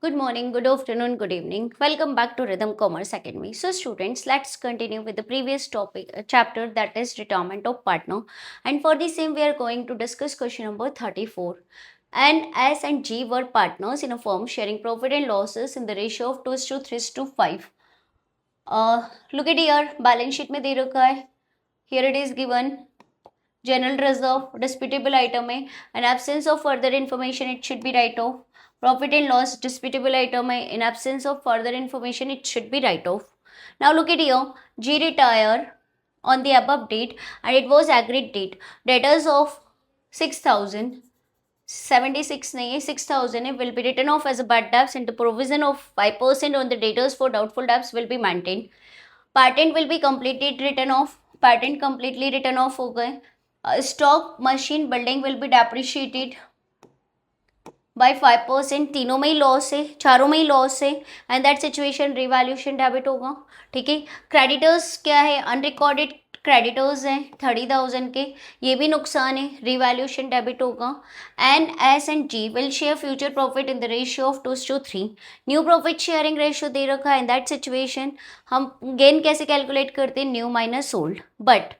Good morning, good afternoon, good evening. Welcome back to Rhythm Commerce Academy. So, students, let's continue with the previous topic chapter, that is retirement of partner. And for the same, we are going to discuss question number 34. N, S, and G were partners in a firm sharing profit and losses in the ratio of 2 to 3 to 5. Look at here, balance sheet में दे रखा है. Here it is given. General reserve, disputable item है, and absence of further information it should be write off. Profit and loss, disputable item है, in absence of further information it should be write off. Now look at here, G retire on the above date and it was agreed date. Debtors of 6,000, 76 नहीं है, 6,000 है, will be written off as a bad debts and the provision of 5% on the debtors for doubtful debts will be maintained. Patent will be completely written off. Patent completely written off हो गए. Stock machine building will be depreciated by 5%. तीनों में ही loss है, चारों में ही loss है, and that situation revaluation debit होगा. ठीक है. क्रेडिटर्स क्या है, अनरिकॉर्डेड क्रेडिटर्स हैं 30,000 के, ये भी नुकसान है, रिवैल्यूएशन डेबिट होगा. N, S and G will share future profit in the ratio of 2:3. New profit sharing ratio दे रखा है. इन दैट सिचुएशन हम गेन कैसे कैलकुलेट करते हैं, new minus old. But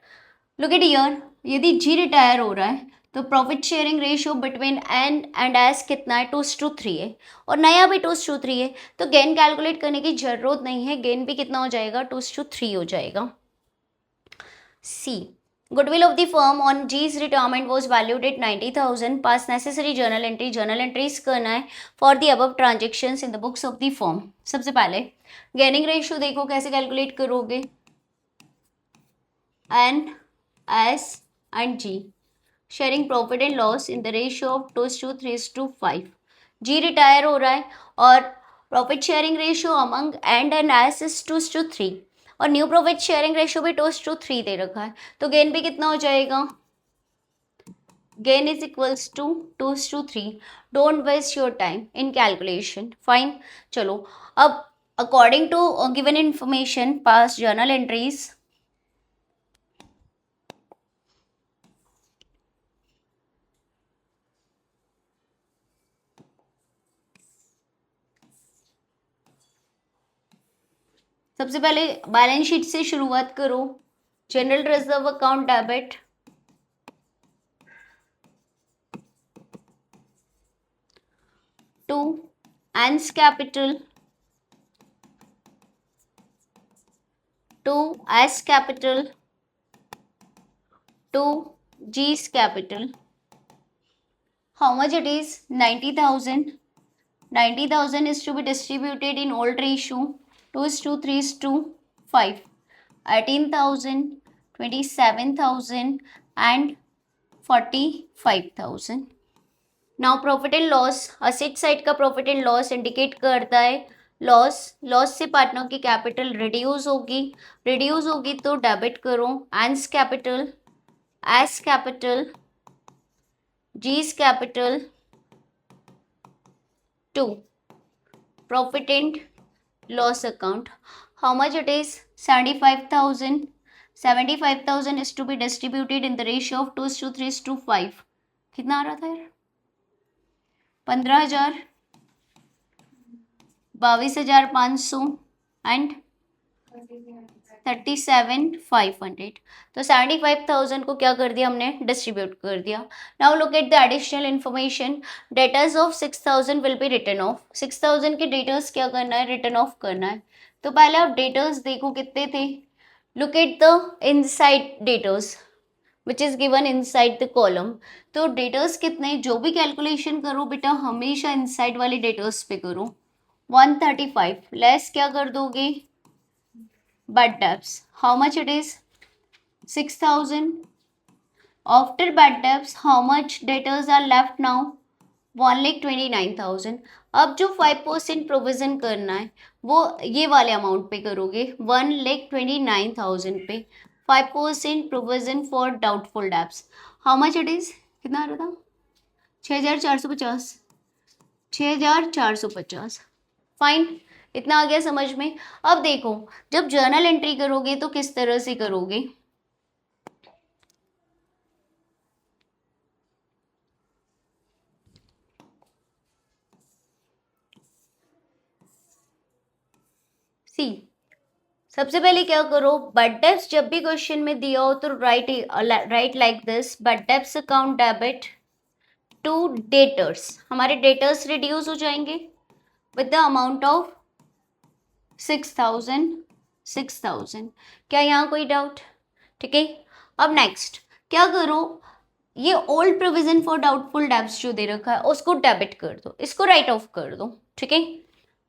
look at here, यदि जी रिटायर हो रहा है तो profit sharing ratio between N and S कितना है, 2:3 है, और नया भी 2:3 है, तो गेन कैलकुलेट करने की जरूरत नहीं है. गेन भी कितना हो जाएगा, 2:3 हो जाएगा. सी, goodwill of the firm on G's retirement was valued at 90,000. Pass necessary journal entry. journal entries करना है for the above transactions in the books of the firm. सबसे पहले गेनिंग रेशियो देखो कैसे कैलकुलेट करोगे. N, S and G sharing profit and loss in the ratio of 2:3:5. G retire हो रहा है और profit sharing ratio among and S is 2:3, और न्यू प्रॉफिट शेयरिंग रेशियो भी 2:3 दे रखा है, तो गेन भी कितना हो जाएगा, gain is equals to 2:3. Don't waste your time in calculation. Fine. चलो अब according to given information pass journal entries. सबसे पहले बैलेंस शीट से शुरुआत करो. General reserve account debit, to N's capital, to S capital, to G's capital. How much it is? 90,000. 90,000 is to be distributed in old ratio 2:3:5. 18,000, 27,000 and 45,000. Now profit and loss, asset side का profit and loss indicate करता है loss से partner की capital reduce होगी तो debit करो. N's capital, S capital, G's capital, to profit and loss account. How much it is? 75,000. 75,000 is to be distributed in the ratio of 2:3:5. कितना आ रहा था यार, 15,000, 22,500 एंड 37,500. तो 75,000 को क्या कर दिया हमने, डिस्ट्रीब्यूट कर दिया. Now look at the additional information. Debtors of 6,000 will be return of. 6,000 के डेटर्स क्या करना है, रिटर्न ऑफ करना है. तो पहले आप डेटर्स देखो कितने थे. Look at the inside debtors which is given inside the column. तो डेटर्स कितने, जो भी कैलकुलेशन करो बेटा हमेशा इनसाइड वाले डेटर्स पे करो. 135 लेस क्या कर दोगे, bad debts. How much it is? 6,000. After bad debts, how much debtors are left now? 1,29,000. अब जो 5% प्रोविजन करना है वो ये वाले अमाउंट पे करोगे, 1,29,000 पे 5% provision for doubtful debts. How much it is, कितना आ रहा था, 6,450. 6,450. फाइन, इतना आ गया समझ में. अब देखो जब जर्नल एंट्री करोगे तो किस तरह से करोगे. सी, सबसे पहले क्या करो, बट डेप्स जब भी क्वेश्चन में दिया हो तो right like this, but debts account debit to debtors, हमारे डेटर्स रिड्यूस हो जाएंगे विद द अमाउंट ऑफ 6,000। क्या यहाँ कोई डाउट? ठीक है, अब नेक्स्ट क्या करो, ये old provision for doubtful debts जो दे रखा है उसको डेबिट कर दो, इसको राइट ऑफ कर दो। ठीक है,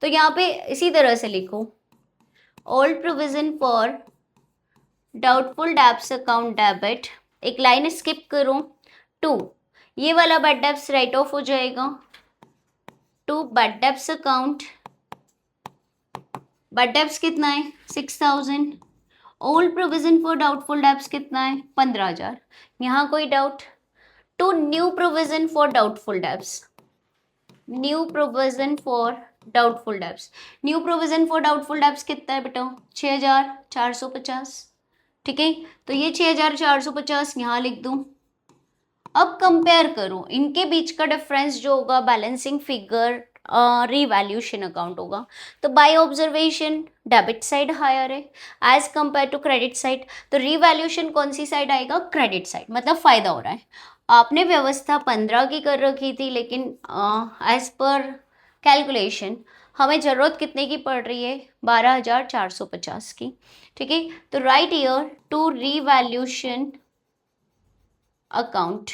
तो यहाँ पे इसी तरह से लिखो, old provision for doubtful debts account debit, एक लाइन स्किप करो, टू, ये वाला बैड डेब्ट्स राइट ऑफ हो जाएगा, to bad debts account, bad debts कितना है 6,000, old provision for doubtful debts कितना है 15,000, यहाँ कोई doubt? To new provision for doubtful debts, new provision for doubtful debts, new provision for doubtful debts कितना है बेटा 6,450। ठीक है, तो ये 6,450 यहाँ लिख दूं। अब कंपेयर करो, इनके बीच का डिफरेंस जो होगा बैलेंसिंग फिगर रिवैल्यूएशन अकाउंट होगा, तो by observation debit side higher है as compare to credit side, तो रिवैल्यूएशन कौन सी साइड आएगा, क्रेडिट साइड, मतलब फायदा हो रहा है। आपने व्यवस्था 15 की कर रखी थी, लेकिन एज पर कैलकुलेशन हमें ज़रूरत कितने की पड़ रही है 12,450 की। ठीक है, तो right here to revaluation account.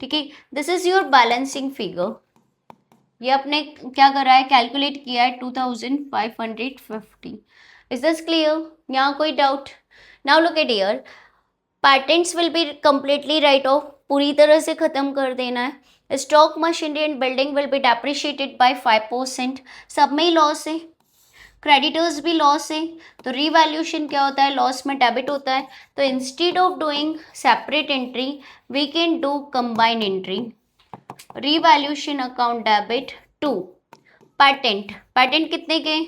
ठीक है, this is your balancing figure, ये आपने क्या करा है, कैलकुलेट किया है 2,550। Is this clear? यहाँ कोई doubt? Now look at here, patents will be completely write off, पूरी तरह से खत्म कर देना है। Stock machinery and building will be depreciated by 5%, सब में ही लॉस है, क्रेडिटर्स भी लॉस है, तो रिवैल्यूएशन क्या होता है, लॉस में डेबिट होता है। तो instead of doing separate entry we can do combined entry, revaluation account debit to patent, patent कितने के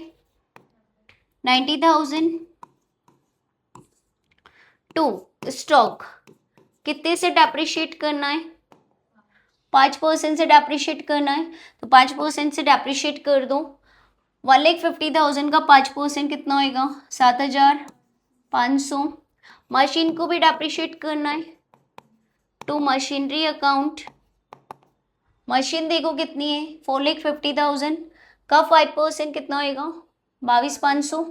90,000, टू स्टॉक कितने से डेप्रिशिएट करना है 5% से डेप्रिशिएट करना है, तो 5% से डेप्रिशिएट कर दो, 1,50,000 का 5% कितना होएगा 7,500। मशीन को भी डेप्रिशिएट करना है, टू मशीनरी अकाउंट, मशीन देखो कितनी है 4,50,000 का 5% कितना होएगा 22,500।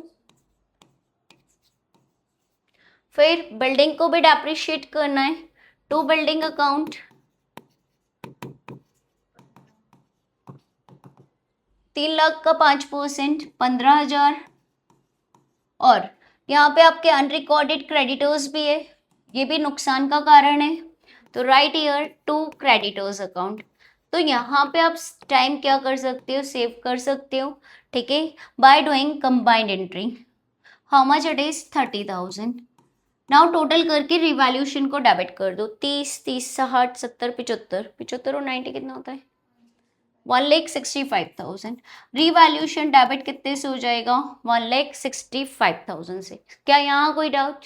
फिर बिल्डिंग को भी डेप्रिशिएट करना है, टू बिल्डिंग अकाउंट, 3 लाख का 5% 15,000। और यहाँ पे आपके अनरिकॉर्डेड क्रेडिटर्स भी है, ये भी नुकसान का कारण है, तो right here to creditors account. तो यहाँ पे आप टाइम क्या कर सकते हो, सेव कर सकते हो। ठीक है, by doing combined entry, how much it is 30,000। Now total करके रिवैल्यूएशन को डेबिट कर दो, 30, 30, 60, 70, 75, 75 और 90 कितना होता है 1,65,000। रिवैल्यूएशन डेबिट कितने से हो जाएगा 1,65,000 से। क्या यहाँ कोई डाउट?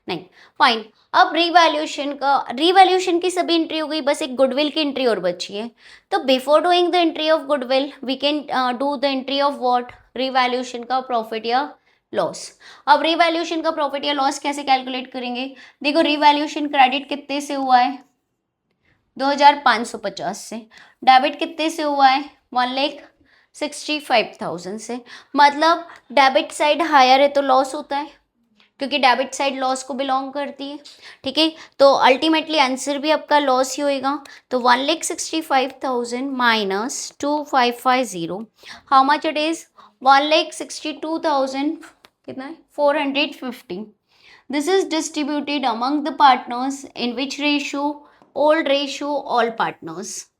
नहीं, फाइन। अब रिवैल्यूएशन की सभी एंट्री हो गई, बस एक गुडविल की एंट्री और बची है। तो before doing the entry of goodwill we can do the entry of what, revaluation का प्रॉफिट या लॉस। अब रिवैल्यूएशन का प्रॉफिट या लॉस कैसे कैलकुलेट करेंगे, देखो रिवैल्यूएशन क्रेडिट कितने से हुआ है 2,550 से, डेबिट कितने से हुआ है 1,65,000 से, मतलब डेबिट साइड हायर है तो लॉस होता है, क्योंकि डेबिट साइड लॉस को बिलोंग करती है। ठीक है, तो अल्टीमेटली आंसर भी आपका लॉस ही होएगा। तो 1,65,000 minus 2,550, how much it is 1,62,000 कितना है 450। This is distributed among the partners in which ratio, old ratio all partners.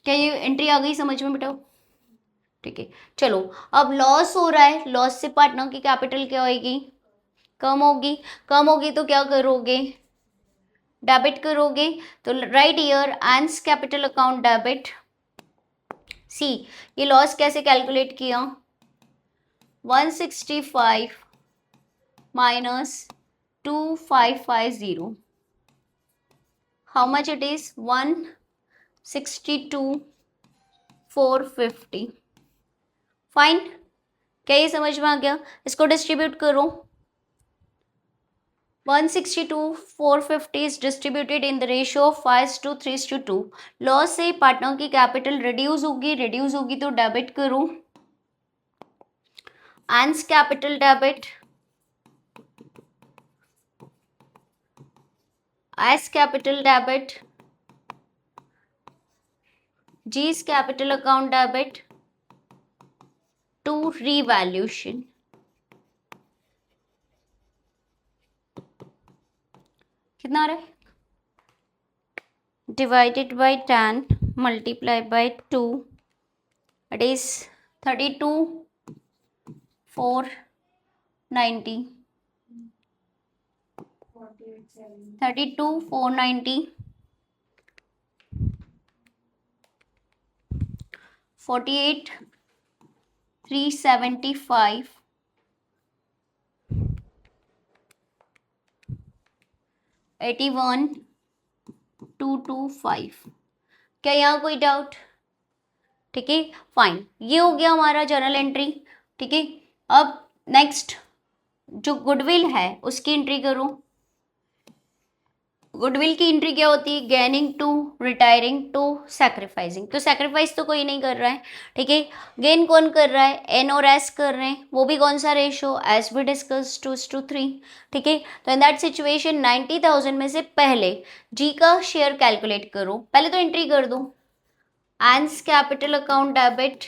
क्या ये एंट्री आ गई समझ में बेटा? ठीक है, चलो अब लॉस हो रहा है, लॉस से पार्टनर की कैपिटल क्या होगी, कम होगी, कम होगी तो क्या करोगे डेबिट करोगे, तो right your N's capital account debit. See, ये लॉस कैसे कैलकुलेट किया 165 minus 2,550, how much it is 162,450। Fine, क्या ये समझ में आ गया? इसको डिस्ट्रीब्यूट करो। 162 450 is distributed in the ratio of 5:3:2। Loss से पार्टनर की कैपिटल रिड्यूस होगी तो डेबिट करो। N's capital debit, S capital debit, G's capital account debit to revaluation. कितना आ रहा है? Divided by 10 multiply by 2, it is 32,490, 32,490, 48,375, 81,225। क्या यहाँ कोई डाउट? ठीक है, फाइन। ये हो गया हमारा जर्नल एंट्री। ठीक है, अब नेक्स्ट जो गुडविल है उसकी एंट्री करो। गुडविल की एंट्री क्या होती है? Gaining to, retiring to, sacrificing. तो सैक्रिफाइस तो कोई नहीं कर रहा है, ठीक है। गेन कौन कर रहा है? एन और एस कर रहे हैं। वो भी कौन सा रेशो? एज भी डिस्कस 2:3, ठीक है। तो इन दैट सिचुएशन 90,000 में से पहले जी का शेयर कैलकुलेट करो। पहले तो एंट्री कर दो। N's capital account debit,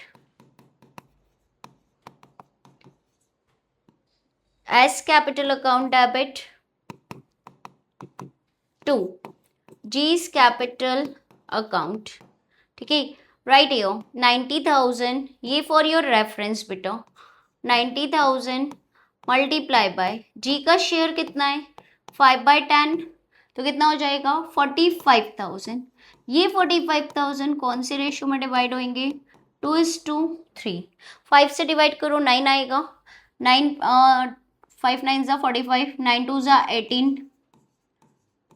S capital account debit to G's capital account, ठीक है। राइट यो 90,000, ये फॉर योर रेफरेंस बेटा। 90,000 मल्टीप्लाई बाय जी का शेयर कितना है? 5/10, तो कितना हो जाएगा? 45,000। ये 45,000 कौन से रेशियो में डिवाइड होंगे? 2:3। 5 से डिवाइड करो, 9 आएगा। 9 5 9 ज़ा 45, 9 2 ज़ा 18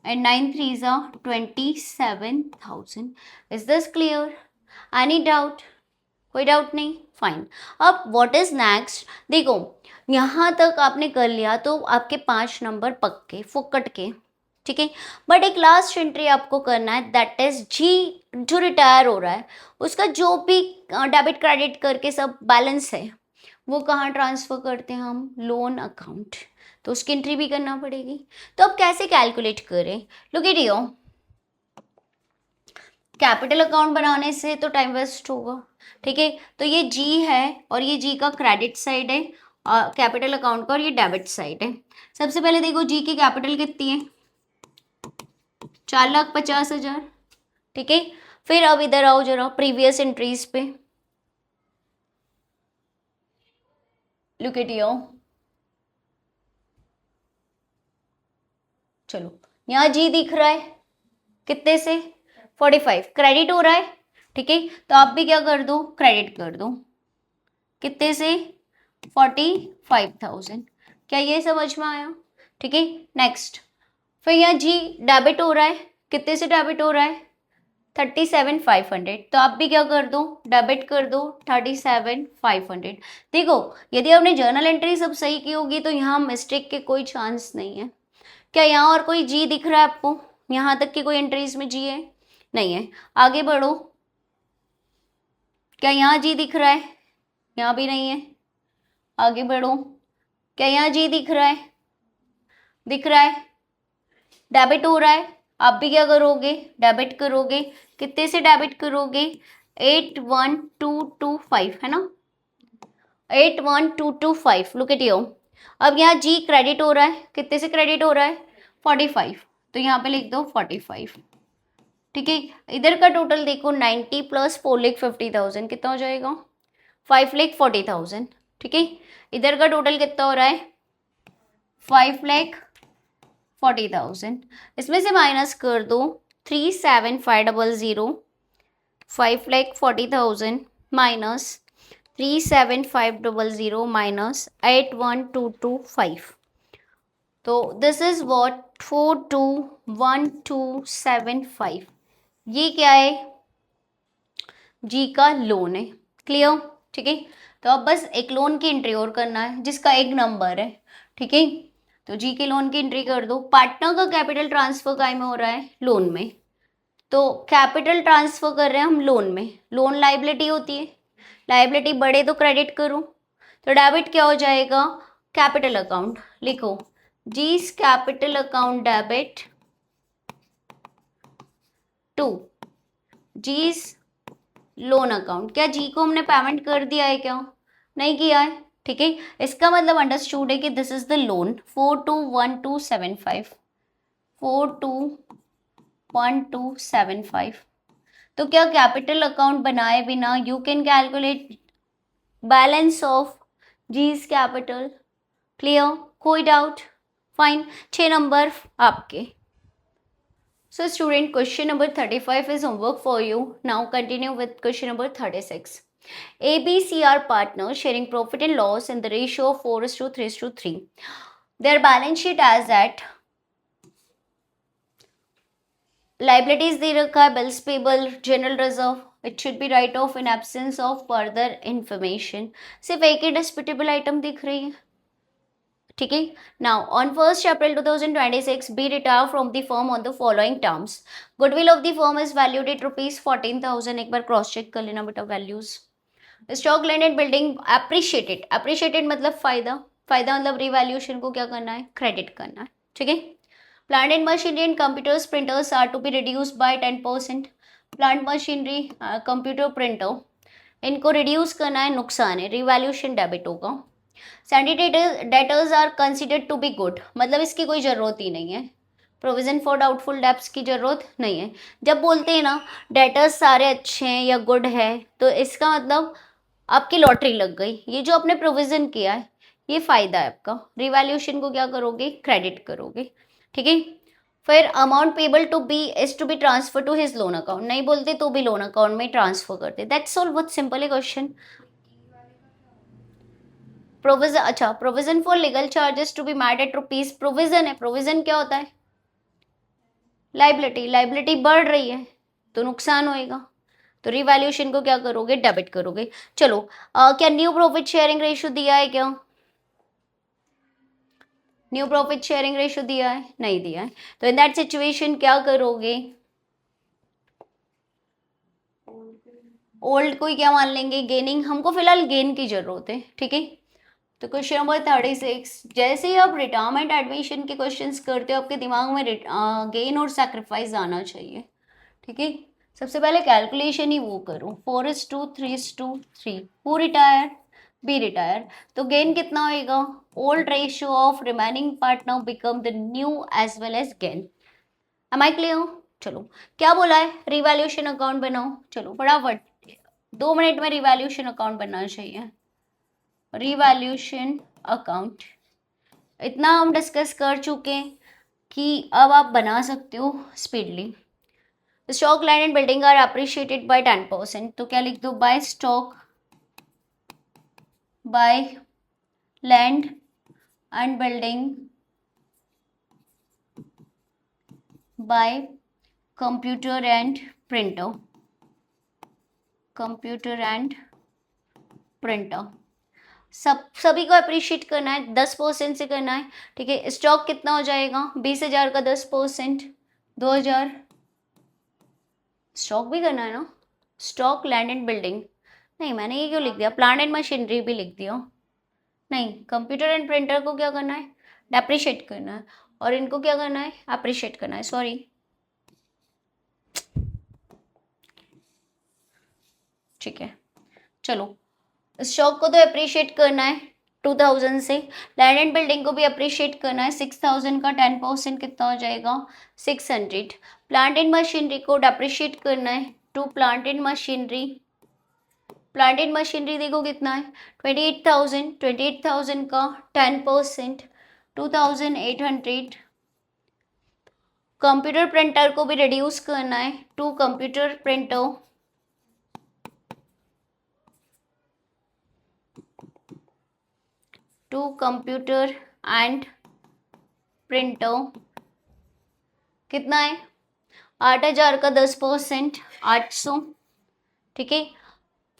and 9 3 ज़ा 27,000। Is this clear? Any doubt? कोई डाउट नहीं? फाइन। अब व्हाट इज नेक्स्ट? देखो यहाँ तक आपने कर लिया तो आपके 5 नंबर पक्के फुक्कट के, ठीक है। बट एक लास्ट एंट्री आपको करना है, दैट इज जी जो रिटायर हो रहा है उसका जो भी डेबिट क्रेडिट करके सब बैलेंस है वो कहाँ ट्रांसफर करते हैं हम? Loan account. तो उसकी एंट्री भी करना पड़ेगी। तो अब कैसे कैलकुलेट करें? Look at here, capital account बनाने से तो टाइम वेस्ट होगा, ठीक है। तो ये जी है और ये जी का क्रेडिट साइड है कैपिटल अकाउंट का, और ये डेबिट साइड है। सबसे पहले देखो जी की कैपिटल कितनी है? 4,50,000, ठीक है। फिर अब इधर आओ जरा प्रीवियस एंट्रीज पे। लुक एट हियर, चलो यहाँ जी दिख रहा है कितने से? 45 क्रेडिट हो रहा है, ठीक है। तो आप भी क्या कर दो? क्रेडिट कर दो। कितने से? 45,000। क्या ये समझ में आया? ठीक है। नेक्स्ट, फिर यहाँ जी डेबिट हो रहा है, कितने से डेबिट हो रहा है? 37,500। तो आप भी क्या कर दो? डेबिट कर दो 37,500। देखो यदि आपने जर्नल एंट्री सब सही की होगी तो यहाँ मिस्टेक के कोई चांस नहीं है। क्या यहाँ और कोई जी दिख रहा है आपको? यहाँ तक की कोई एंट्रीज में जी है? नहीं है। आगे बढ़ो, क्या यहाँ जी दिख रहा है? यहाँ भी नहीं है। आगे बढ़ो, क्या यहाँ जी दिख रहा है? दिख रहा है। डेबिट हो रहा है, आप भी क्या करोगे? डेबिट करोगे। कितने से डेबिट करोगे? 81,225 है ना, 81,225। लुक एट योर, अब यहाँ जी क्रेडिट हो रहा है, कितने से क्रेडिट हो रहा है? 45, तो यहाँ पे लिख दो 45, ठीक है। इधर का टोटल देखो 90 प्लस 4,50,000 कितना हो जाएगा? 5,40,000, ठीक है। इधर का टोटल कितना हो रहा है? 5,40,000। इसमें से माइनस कर दो 3,7,500, 5,40,000 माइनस 3,7,500 माइनस 81,225। तो दिस इज व्हाट? 42,1275। ये क्या है? जी का लोन है। क्लियर? ठीक है। तो अब बस एक लोन की एंट्री और करना है जिसका एक नंबर है, ठीक है। तो जी के लोन की एंट्री कर दो। पार्टनर का कैपिटल ट्रांसफर काय में हो रहा है? लोन में। तो कैपिटल ट्रांसफर कर रहे हैं हम लोन में, लोन लाइबिलिटी होती है, लाइबिलिटी बढ़े तो क्रेडिट करूं, तो डेबिट क्या हो जाएगा? कैपिटल अकाउंट लिखो, जीस कैपिटल अकाउंट डेबिट टू जीस लोन अकाउंट। क्या जी को हमने पेमेंट कर दिया है क्या? नहीं किया है, ठीक है। इसका मतलब अंडरस्टूड है कि दिस इज द लोन 421275, 421275। तो क्या कैपिटल अकाउंट बनाए बिना you can calculate balance of G's capital? Clear? कोई डाउट? फाइन। 6 नंबर आपके। So student, question number 35 is homework for you. Now continue with question number 36. A, B, C are partners sharing profit and loss in the ratio of 4:3:3. Their balance sheet as that liabilities दे रखा है, bills payable, general reserve. It should be write off in absence of further information. सिर्फ एक ही disputable item दिख रही है, ठीक है। Now on 1st April 2026 B retire from the firm on the following terms. Goodwill of the firm is valued at ₹14,000। एक बार cross check कर लेना बेटा values. Stock land and building appreciated, appreciated मतलब फायदा, फायदा मतलब रिवैल्यूएशन को क्या करना है? क्रेडिट करना है, ठीक है। Plant and machinery and computers printers are to be reduced by 10%। Plant machinery computer printer इनको रिड्यूस करना है, नुकसान है, रिवैल्यूएशन डेबिट होगा। Sundry debtors are considered to be good, मतलब इसकी कोई ज़रूरत ही नहीं है। प्रोविजन फॉर डाउटफुल डेब्ट्स की ज़रूरत नहीं है। जब बोलते हैं ना डेटर्स सारे अच्छे हैं या गुड है, तो इसका मतलब आपकी लॉटरी लग गई। ये जो आपने प्रोविजन किया है ये फ़ायदा है आपका। रिवैल्यूएशन को क्या करोगे? क्रेडिट करोगे, ठीक है। फिर amount payable to be is to be transfer to his loan account, नहीं बोलते तो भी लोन अकाउंट में ट्रांसफर करते। दैट्स ऑल, बहुत सिंपल है क्वेश्चन। प्रोविजन, अच्छा, provision for legal charges to be made at rupees, provision है। प्रोविजन क्या होता है? लाइबिलिटी, लाइबिलिटी बढ़ रही है तो नुकसान होएगा, तो रिवैल्यूएशन को क्या करोगे? डेबिट करोगे। चलो क्या न्यू प्रॉफिट शेयरिंग रेशियो दिया है क्या? न्यू प्रॉफिट शेयरिंग रेशियो दिया है? नहीं दिया है। तो इन दैट सिचुएशन क्या करोगे? ओल्ड को ही क्या मान लेंगे? गेनिंग। हमको फिलहाल गेन की जरूरत है, ठीक है। तो क्वेश्चन नंबर 36, जैसे ही आप रिटायरमेंट एडमिशन के क्वेश्चंस करते हो आपके दिमाग में गेन और सैक्रिफाइस आना चाहिए, ठीक है। सबसे पहले कैलकुलेशन ही वो करो, 4:3:3। Who retire? B retire. तो गेन कितना होएगा? Old ratio of remaining partner become the new as well as gain. Am I clear? चलो क्या बोला है? रिवैल्यूएशन अकाउंट बनाओ। चलो फटाफट 2 मिनट में रिवैल्यूएशन अकाउंट बनना चाहिए। रिवैल्यूएशन अकाउंट इतना हम डिस्कस कर चुके हैं कि अब आप बना सकते हो speedily. Stock land and building are appreciated by 10%, तो क्या लिख दो? By stock, by land and building, by computer and printer, computer and printer. सभी को अप्रिशिएट करना है, 10% से करना है, ठीक है। स्टॉक कितना हो जाएगा? 20,000 का 10%, 2,000। स्टॉक भी करना है ना, स्टॉक लैंड एंड बिल्डिंग। नहीं, मैंने ये क्यों लिख दिया? प्लांट एंड मशीनरी भी लिख दिया। नहीं, कंप्यूटर एंड प्रिंटर को क्या करना है? डेप्रिशिएट करना है, और इनको क्या करना है? अप्रिशिएट करना है, सॉरी। ठीक है, चलो स्टॉक को तो अप्रिशिएट करना है 2,000 से, लैंड एंड बिल्डिंग को भी अप्रिशिएट करना है 6,000 का 10% कितना हो जाएगा? 600। प्लांट एंड मशीनरी को डेप्रिशिएट करना है to plant and machinery, plant and machinery देखो कितना है? 28,000, 28,000 का 10% 2,800। कंप्यूटर प्रिंटर को भी रिड्यूस करना है to computer printer, to computer and printer कितना है? 8,000 का 10%, 800, ठीक है।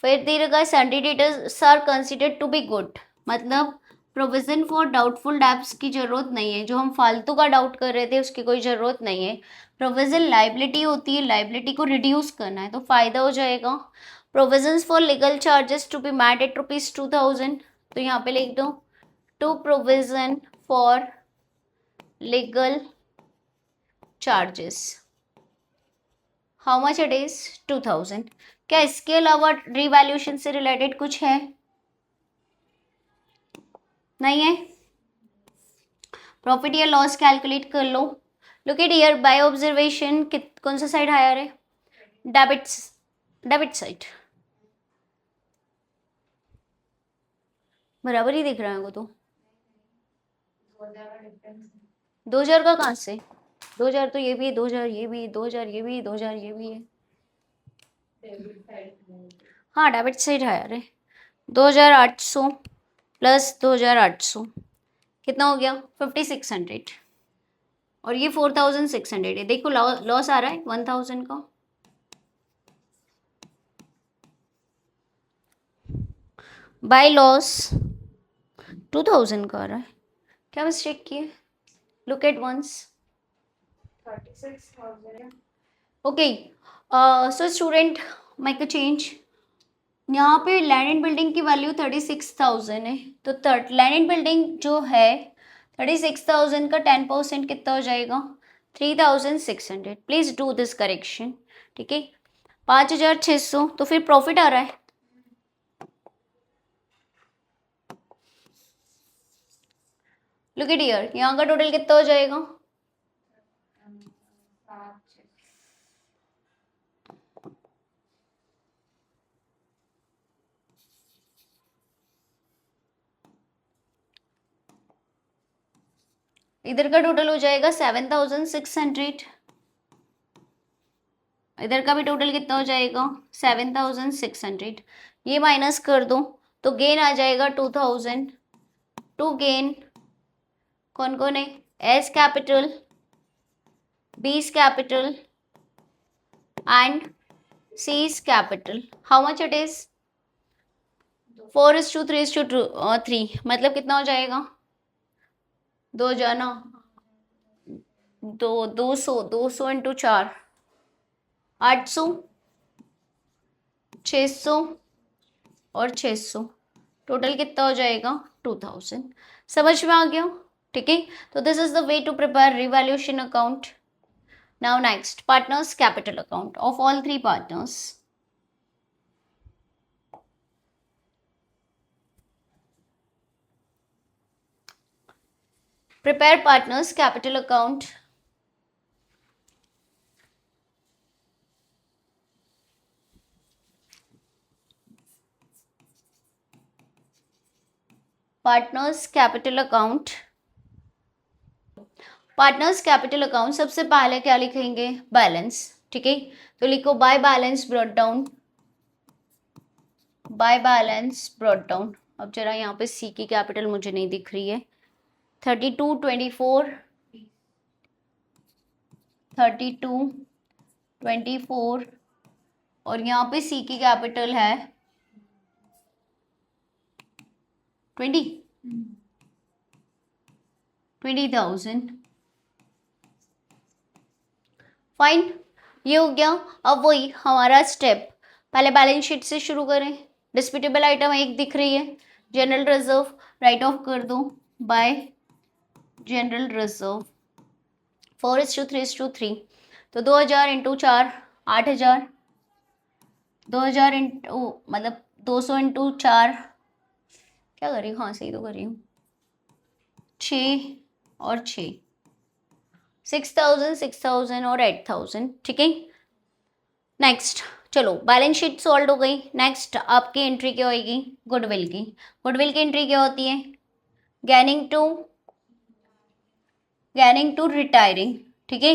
फिर दीर्घ sundry debtors are considered to be good, मतलब प्रोविजन फॉर डाउटफुल डेब्ट्स की जरूरत नहीं है, जो हम फालतू का डाउट कर रहे थे उसकी कोई जरूरत नहीं है। प्रोविजन लाइबिलिटी होती है, लाइबिलिटी को रिड्यूस करना है तो फायदा हो जाएगा। Provisions for legal charges to be made at ₹2000, तो यहाँ पे लिख दो to provision for legal charges, how much it is 2000। क्या इसके अलावा रिवैल्यूएशन से रिलेटेड कुछ है? नहीं है। प्रॉफिट या लॉस कैलकुलेट कर लो। Look at here, by observation कौन सा साइड हायर है? डेबिट साइड, बराबर ही दिख रहा है वो तो। 2000 का कहाँ से? 2000 तो ये भी है, 2000 ये भी है, 2000 ये भी है, 2000 ये भी है। हाँ डेबिट साइड हायर है। 2800 प्लस 2800 कितना हो गया? 5600, और ये 4600 है। देखो लॉस आ रहा है 1000 का। बाय लॉस 2000 का आ रहा है। क्या मिस्टेक की है? Look at once. 36,000। Okay, so student make a change. यहाँ पे लैंड एंड बिल्डिंग की वैल्यू 36,000 है, तो लैंड एंड बिल्डिंग जो है 36,000 का 10% कितना हो जाएगा? 3,600। प्लीज डू दिस करेक्शन, ठीक है। 5,600, तो फिर प्रॉफिट आ रहा है। लुक एट हियर, यहाँ का टोटल कितना हो जाएगा? इधर का टोटल हो जाएगा 7,600, इधर का भी टोटल कितना हो जाएगा? 7,600। ये माइनस कर दो तो गेन आ जाएगा 2,000। टू गेन कौन कौन है? S capital, B's capital and seize capital. How much it is? 4:3:3, मतलब कितना हो जाएगा? दो जाना, 200 इंटू 4, 800, 600 और 600, टोटल कितना हो जाएगा? 2000। समझ में आ गया? ठीक है, तो this is the way to prepare revaluation account. Now next, partners capital account of all three partners. Prepare partners capital account. Partners capital account, partners capital account सबसे पहले क्या लिखेंगे? बैलेंस, ठीक है। तो लिखो by balance brought down, by balance brought down. अब जरा यहाँ पे सी की कैपिटल मुझे नहीं दिख रही है। 32, 24, 32, 24, और यहाँ पे सी की कैपिटल है 20,000। फाइन, ये हो गया। अब वही हमारा स्टेप, पहले बैलेंस शीट से शुरू करें। डिस्प्यूटेबल आइटम एक दिख रही है, जनरल रिजर्व राइट ऑफ कर दो बाय जनरल रिजर्व। 4:3:3, तो 2000 इंटू 4 8000, 2000 इंटू मतलब 200 इंटू 4, क्या कर रही हूँ? हाँ सही तो कर रही हूँ, 6 और 6, 6,000, 6,000 और 8,000, ठीक है। नेक्स्ट चलो, बैलेंस शीट सॉल्व हो गई। नेक्स्ट आपकी एंट्री क्या होगी? गुडविल की। गुडविल की एंट्री क्या होती है? गैनिंग टू रिटायरिंग, ठीक है।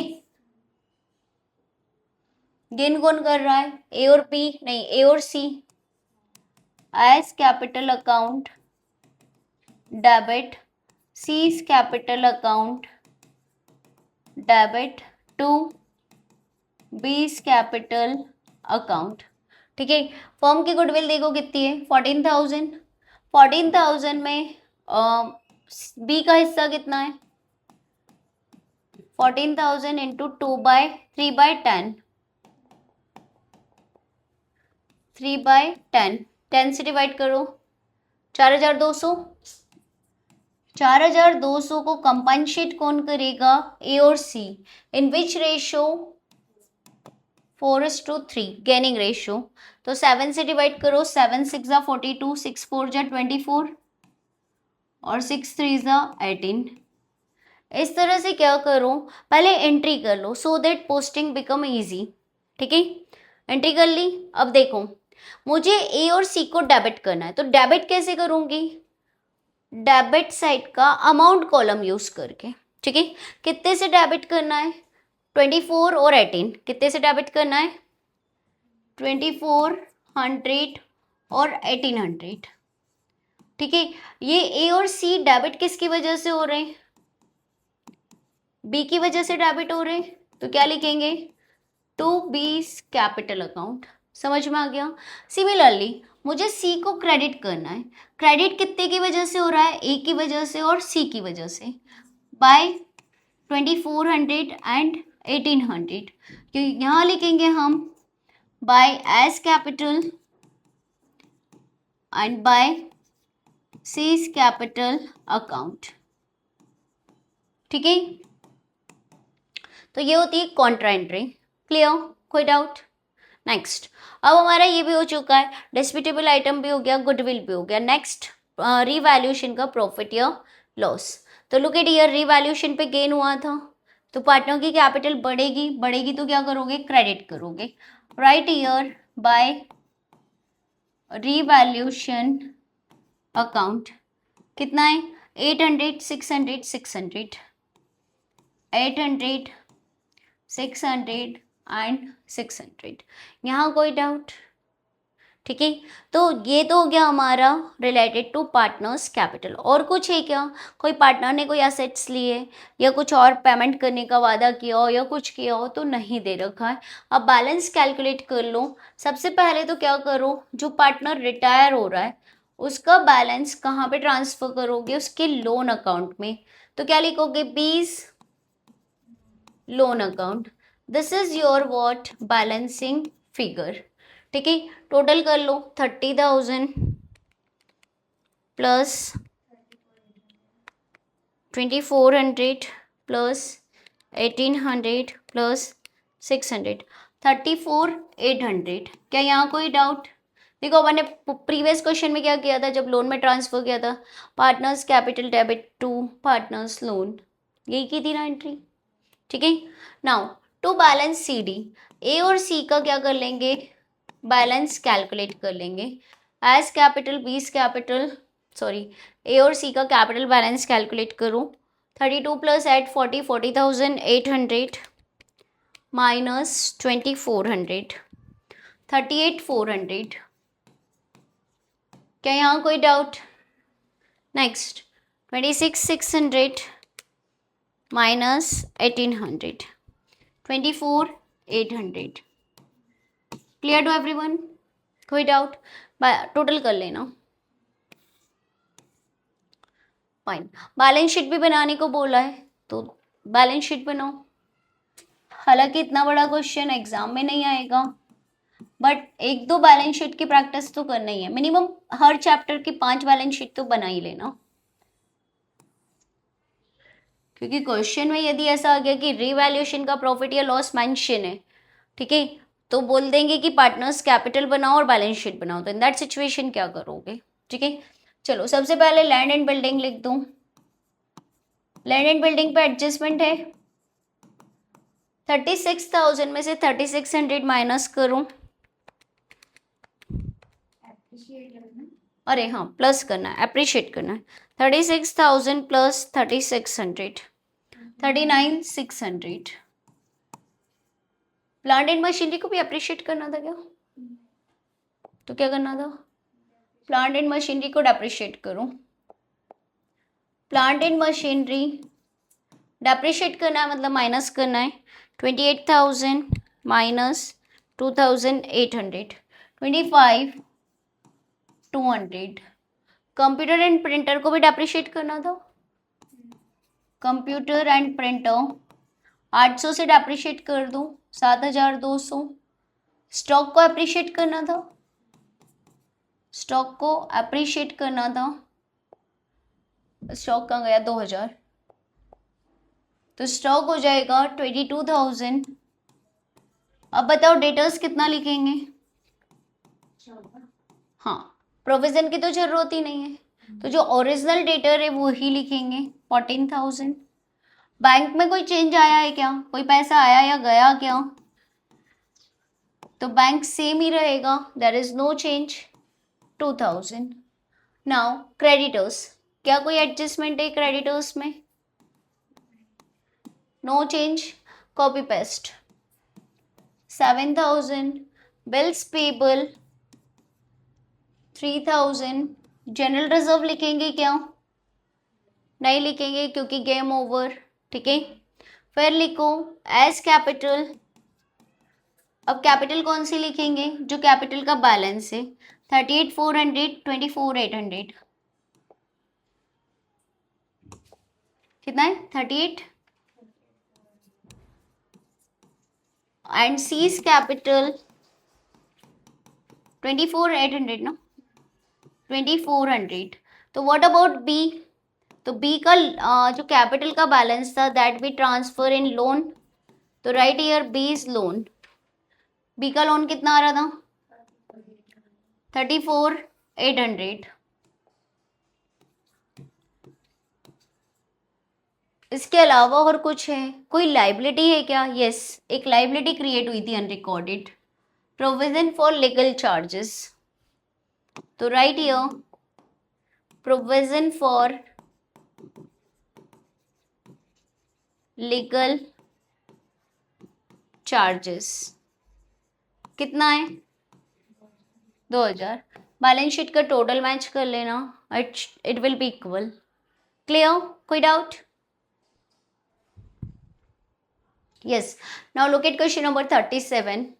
गेन कौन कर रहा है? ए और बी नहीं, ए और C. A's capital account debit, C's capital account debit to B's capital account, ठीक है। फर्म की गुडविल देखो कितनी है, 14,000। 14,000 में बी का हिस्सा कितना है, 14,000 इंटू 3/10, 3/10, 10 से डिवाइड करो, 4,200। 4,200 को कंपनसेट कौन करेगा, ए और सी, इन विच रेशो, 4:3, गेनिंग रेशो। तो 7 से डिवाइड करो, 7 6 जा 42, 6 4 जा 24 और 6 3 जा 18। इस तरह से क्या करो, पहले एंट्री कर लो so that posting become easy. ठीक है, एंट्री कर ली। अब देखो मुझे ए और सी को डेबिट करना है, तो डेबिट कैसे करूंगी, डेबिट साइड का अमाउंट कॉलम यूज करके। ठीक है, कितने से डेबिट करना है, 24 और 18, कितने से डेबिट करना है, 2400 और 1800। ठीक है, ये ए और सी डेबिट किसकी वजह से हो रहे हैं, बी की वजह से डेबिट हो रहे हैं, तो क्या लिखेंगे, टू बी कैपिटल अकाउंट। समझ में आ गया। सिमिलरली मुझे सी को क्रेडिट करना है, क्रेडिट कितने की वजह से हो रहा है, ए की वजह से और सी की वजह से, बाय 2400 एंड 1800। क्योंकि यहाँ लिखेंगे हम by A's capital and by C's capital account. ठीक है, तो ये होती है कॉन्ट्रा एंट्री। क्लियर, कोई डाउट। नेक्स्ट, अब हमारा ये भी हो चुका है, डिस्प्यूटेबल आइटम भी हो गया, गुडविल भी हो गया। नेक्स्ट रीवैल्यूएशन का प्रॉफिट या लॉस। तो लुक एट हियर, रीवैल्यूएशन पे गेन हुआ था, तो पार्टनर की कैपिटल बढ़ेगी, बढ़ेगी तो क्या करोगे, क्रेडिट करोगे। Right here bye revaluation account कितना है, 800 600 600, 800 600 एंड 600। यहाँ कोई डाउट। ठीक है, तो ये तो हो गया हमारा रिलेटेड टू पार्टनर्स कैपिटल। और कुछ है क्या, कोई पार्टनर ने कोई एसेट्स लिए या कुछ और पेमेंट करने का वादा किया हो या कुछ किया हो, तो नहीं दे रखा है। अब बैलेंस कैलकुलेट कर लो। सबसे पहले तो क्या करो, जो पार्टनर रिटायर हो रहा है उसका बैलेंस कहाँ पे ट्रांसफर करोगे, उसके लोन अकाउंट में। तो क्या लिखोगे, बीस loan account. This is your what, balancing figure. ठीक है, टोटल कर लो, 30,000 प्लस 2400 प्लस 1800 प्लस 600, 34,800। क्या यहाँ कोई डाउट। देखो मैंने प्रीवियस क्वेश्चन में क्या किया था, जब लोन में ट्रांसफर किया था, partners capital debit to partners loan, यही की थी ना एंट्री। ठीक है, now to balance C D, A और सी का क्या कर लेंगे, बैलेंस कैलकुलेट कर लेंगे। A's capital B's capital, sorry A और सी का कैपिटल बैलेंस कैलकुलेट करो। 32 प्लस एट 40, 40,800 माइनस 2,400, 38,400। क्या यहाँ कोई doubt. Next 26,600 minus 1,800, 24,800। Clear to everyone, कोई डाउट। टोटल कर लेना। फाइन, बैलेंस शीट भी बनाने को बोला है तो बैलेंस शीट बनाओ। हालांकि इतना बड़ा क्वेश्चन एग्जाम में नहीं आएगा, बट एक दो बैलेंस शीट की प्रैक्टिस तो करना ही है। मिनिमम हर चैप्टर की 5 बैलेंस शीट तो बना ही लेना, क्योंकि क्वेश्चन में यदि ऐसा आ गया कि रीवैल्यूएशन का प्रॉफिट या लॉस मेंशन है, ठीक है, तो बोल देंगे कि पार्टनर्स कैपिटल बनाओ और बैलेंस शीट बनाओ, तो इन दैट सिचुएशन क्या करोगे। ठीक है, चलो सबसे पहले लैंड एंड बिल्डिंग लिख दूं। लैंड एंड बिल्डिंग पे एडजस्टमेंट है, 36,000 में से 3600 माइनस करूं, अरे हाँ प्लस करना है, अप्रिशिएट करना है। 36,000 प्लस 3600, 39,600। प्लांट एंड मशीनरी को भी अप्रिशिएट करना था क्या, तो क्या करना था, प्लांट एंड मशीनरी को डेप्रिशिएट करो। प्लांट एंड मशीनरी डेप्रिशिएट करना है मतलब माइनस करना है। 28,000 माइनस 2,800, 25,200। कंप्यूटर एंड प्रिंटर को भी डेप्रिशिएट करना था। कंप्यूटर एंड प्रिंटर 800 से डेप्रिशिएट कर दूं 7,200। स्टॉक को अप्रिशिएट करना था। स्टॉक को अप्रिशिएट करना था। स्टॉक कहाँ गया? 2,000। तो स्टॉक हो जाएगा 22,000। अब बताओ डेटर्स कितना लिखेंगे? हाँ, प्रोविजन की तो जरूरत ही नहीं है, तो जो ओरिजिनल डेटर है वो ही लिखेंगे 14,000। बैंक में कोई चेंज आया है क्या? कोई पैसा आया या गया क्या? तो बैंक सेम ही रहेगा, there is no change 2,000। Now creditors, क्या कोई एडजस्टमेंट है क्रेडिटर्स में? No change, copy paste 7,000। Bills payable 3,000। General reserve लिखेंगे क्या? नहीं लिखेंगे क्योंकि गेम ओवर। ठीक है, फिर लिखो एज कैपिटल। अब कैपिटल कौन सी लिखेंगे? जो कैपिटल का बैलेंस है 38,400, 24,800। कितना है? 38। एंड सीज कैपिटल 24,800 ना, 2400। तो व्हाट अबाउट बी? तो बी का जो कैपिटल का बैलेंस था that B transfer in loan. तो right here B is loan. B का लोन कितना आ रहा था? 34,800। इसके अलावा और कुछ है? कोई लाइबिलिटी है क्या? यस, एक लाइबिलिटी क्रिएट हुई थी unrecorded, provision for legal charges. तो right here provision for legal charges कितना है? 2,000। बैलेंस शीट का टोटल मैच कर लेना, it will be equal. Clear? कोई doubt? Yes. Now look at question number 37.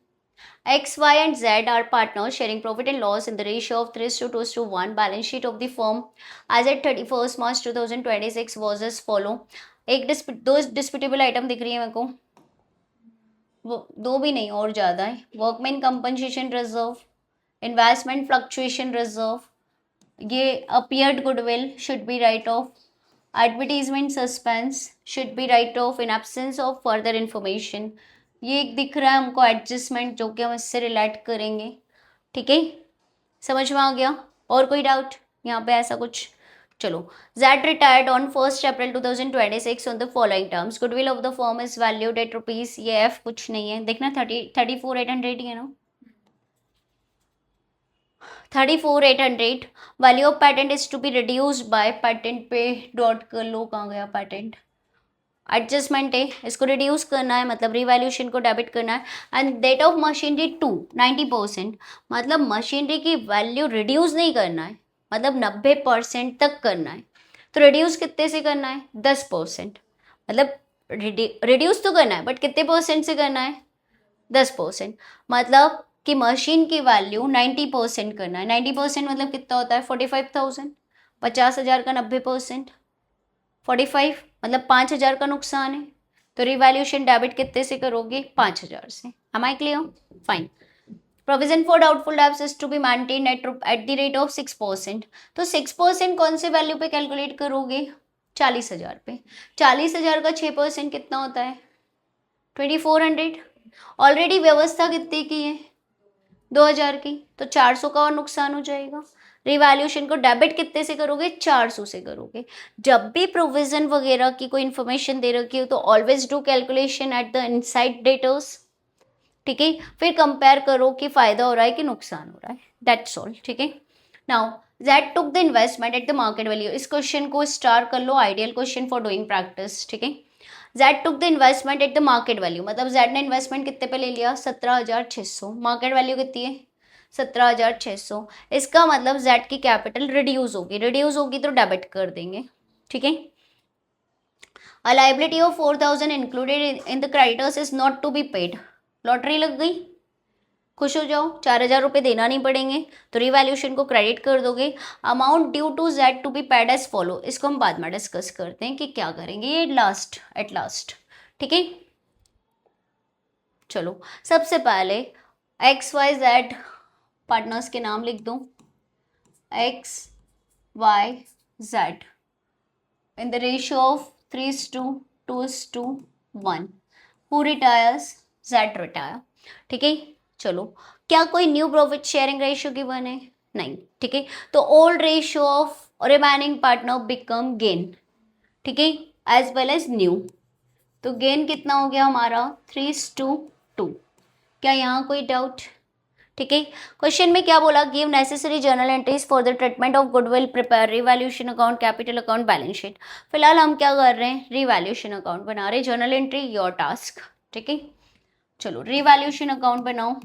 X, Y and Z are partners sharing profit and loss in the ratio of 3:2:1. Balance sheet of the firm as at 31st March 2026 was as follow. दो disputable item दिख रही है मेरे को, वो दो भी नहीं और ज़्यादा है। Workman compensation reserve, investment fluctuation reserve, ये appeared goodwill should be write off, advertisement suspense should be write off in absence of further information. ये एक दिख रहा है हमको एडजस्टमेंट, जो कि हम इससे रिलेट करेंगे। ठीक है, समझ में आ गया? और कोई डाउट यहाँ पे ऐसा कुछ? चलो, Z retired on 1st April 2026 on the following terms. Goodwill of the firm is valued at rupees, ये F कुछ नहीं है, देखना 34,800 ही है ना, 34,800। Value of patent is to be reduced by, patent पे डॉट कर लो, कहाँ गया पेटेंट? एडजस्टमेंट है, इसको रिड्यूस करना है, मतलब रिवैल्यूएशन को डेबिट करना है। एंड डेट ऑफ मशीनरी 90%, मतलब मशीनरी की वैल्यू रिड्यूस नहीं करना है, मतलब 90% तक करना है। तो रिड्यूस कितने से करना है? 10%। मतलब रिड्यूस तो करना है बट कितने परसेंट से करना है? 10%। मतलब कि मशीन की वैल्यू 90% करना है। 90% मतलब कितना होता है? 45,000। 50,000 का 90%, 45, मतलब 5,000 का नुकसान है। तो रिवैल्यूएशन डेबिट कितने से करोगे? 5,000 से। Am I clear? Fine. Provision for doubtful debts is to be maintain at the rate of 6%। तो 6% कौन से वैल्यू पे कैलकुलेट करोगे? 40,000 पे। 40,000 का 6% कितना होता है? 2,400। ऑलरेडी व्यवस्था कितने की है? 2,000 की, तो 400 का और नुकसान हो जाएगा। रिवैल्यूएशन को डेबिट कितने से करोगे? 400 से करोगे। जब भी प्रोविजन वगैरह की कोई इन्फॉर्मेशन दे रखी हो तो always do calculation at the inside debtors. ठीक है, फिर कंपेयर करो कि फायदा हो रहा है कि नुकसान हो रहा है, दैट्स ऑल। ठीक है, now Z took the investment at the market value। इस क्वेश्चन को स्टार कर लो, ideal question for doing practice. ठीक है, Z took the investment at the market value, मतलब Z ने इन्वेस्टमेंट कितने पे ले लिया? 17,600। मार्केट वैल्यू कितनी है? 17,600। इसका मतलब Z की कैपिटल रिड्यूस होगी, रिड्यूस होगी तो डेबिट कर देंगे। ठीक है, a liability of 4,000 included in the creditors is not to be paid. Lottery लग गई, खुश हो जाओ, 4,000 रुपये देना नहीं पड़ेंगे, तो रिवैल्यूएशन को क्रेडिट कर दोगे। Amount due to Z to be paid as follow, इसको हम बाद में डिस्कस करते हैं कि क्या करेंगे ये एट लास्ट। ठीक है, चलो सबसे पहले एक्स वाई जेड पार्टनर्स के नाम लिख दो। X Y Z in the ratio of 3:2:1. Who retires? Z retire. ठीक है, चलो क्या कोई new profit sharing ratio given है? नहीं। ठीक है, तो old ratio of remaining partner become gain. ठीक है, एज वेल एज न्यू। तो गेन कितना हो गया हमारा? 3:2। क्या यहाँ कोई डाउट? ठीक है, क्वेश्चन में क्या बोला? Give necessary journal entries for the treatment of goodwill, prepare revaluation account, capital account, balance sheet. फिलहाल हम क्या कर रहे हैं? रिवैल्यूएशन अकाउंट बना रहे हैं। Journal entry your task. ठीक है, चलो रिवैल्यूएशन अकाउंट बनाओ।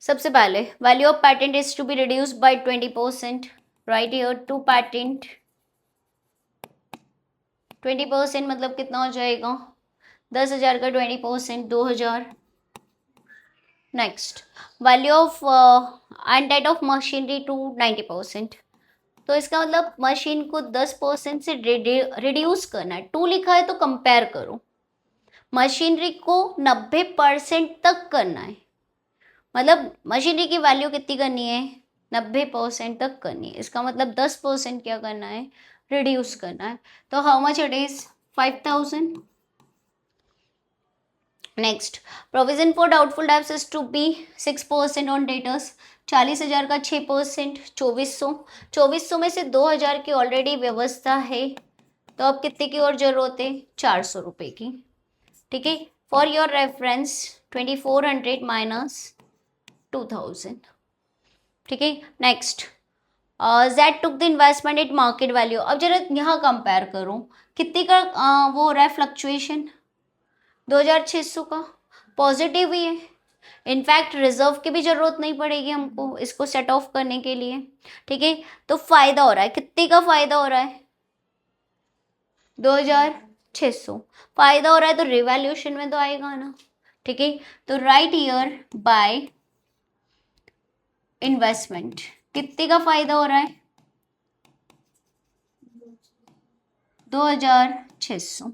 सबसे पहले value of patent is to be reduced by 20%। Right here to patent 20% मतलब कितना हो जाएगा? 10,000 का 20% 2,000। Next value of and date of machinery to 90%। तो इसका मतलब मशीन को 10% से रिड्यूस करना है। 2 लिखा है तो कंपेयर करो, मशीनरी को 90% तक करना है। मतलब मशीनरी की वैल्यू कितनी करनी है? 90% तक करनी है। इसका मतलब 10% क्या करना है? रिड्यूस करना है। तो how much it is? 5,000। Next provision for doubtful debts is to be 6% on debtors. 40,000 का 6% 2400। 2400 में से 2,000 की ऑलरेडी व्यवस्था है, तो अब कितने की और जरूरत है? 400 रुपये की। ठीक है, फॉर योर रेफरेंस 2400 माइनस 2000। ठीक है, next Z took the investment at market value. अब जरा यहाँ कंपेयर करो कितने का वो हो रहा है फ्लक्चुएशन? 2,600 का। पॉजिटिव ही है, इनफैक्ट रिजर्व की भी जरूरत नहीं पड़ेगी हमको इसको सेट ऑफ करने के लिए। ठीक है, तो फायदा हो रहा है। कितने का फायदा हो रहा है? 2,600 फायदा हो रहा है, तो रिवैल्यूएशन में तो आएगा ना। ठीक है, तो राइट ईयर बाय इन्वेस्टमेंट कितने का फायदा हो रहा है? 2,600।